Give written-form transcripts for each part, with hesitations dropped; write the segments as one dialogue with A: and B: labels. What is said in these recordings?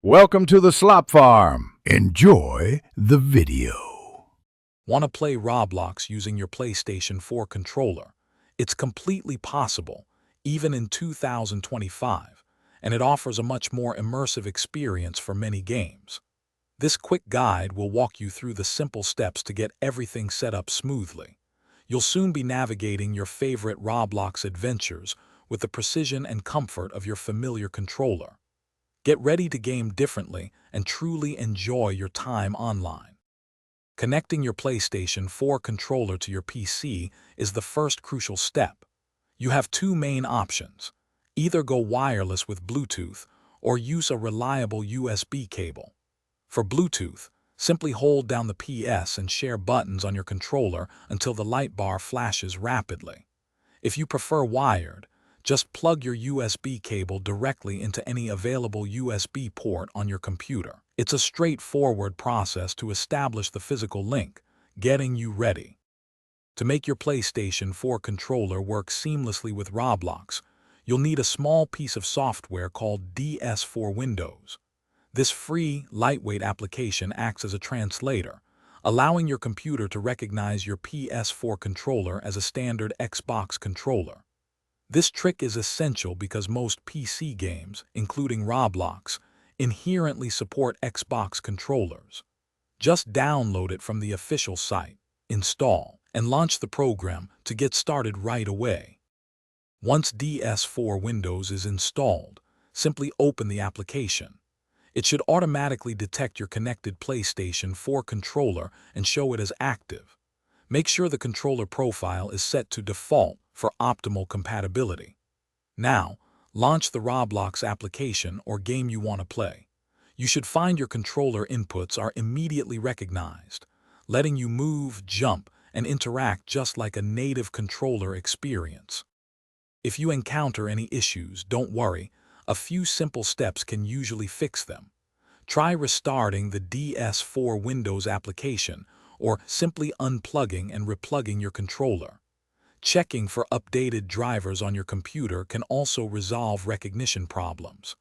A: Welcome to the Slop Farm. Enjoy the video.
B: Want to play Roblox using your PlayStation 4 controller? It's completely possible, even in 2025, and it offers a much more immersive experience for many games. This quick guide will walk you through the simple steps to get everything set up smoothly. You'll soon be navigating your favorite Roblox adventures with the precision and comfort of your familiar controller. Get ready to game differently and truly enjoy your time online. Connecting your PlayStation 4 controller to your PC is the first crucial step. You have two main options. Either go wireless with Bluetooth or use a reliable USB cable. For Bluetooth, simply hold down the PS and share buttons on your controller until the light bar flashes rapidly. If you prefer wired, just plug your USB cable directly into any available USB port on your computer. It's a straightforward process to establish the physical link, getting you ready. To make your PlayStation 4 controller work seamlessly with Roblox, you'll need a small piece of software called PS4 Windows. This free, lightweight application acts as a translator, allowing your computer to recognize your PS4 controller as a standard Xbox controller. This trick is essential because most PC games, including Roblox, inherently support Xbox controllers. Just download it from the official site, install, and launch the program to get started right away. Once PS4 Windows is installed, simply open the application. It should automatically detect your connected PlayStation 4 controller and show it as active. Make sure the controller profile is set to default for optimal compatibility. Now, launch the Roblox application or game you want to play. You should find your controller inputs are immediately recognized, letting you move, jump, and interact just like a native controller experience. If you encounter any issues, don't worry. A few simple steps can usually fix them. Try restarting the PS4 Windows application or simply unplugging and replugging your controller. Checking for updated drivers on your computer can also resolve recognition problems.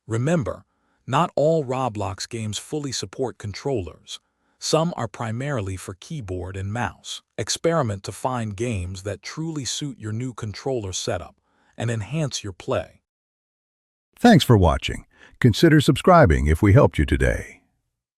B: Remember, not all Roblox games fully support controllers. Some are primarily for keyboard and mouse. Experiment to find games that truly suit your new controller setup and enhance your play.
A: Thanks for watching. Consider subscribing if we helped you today.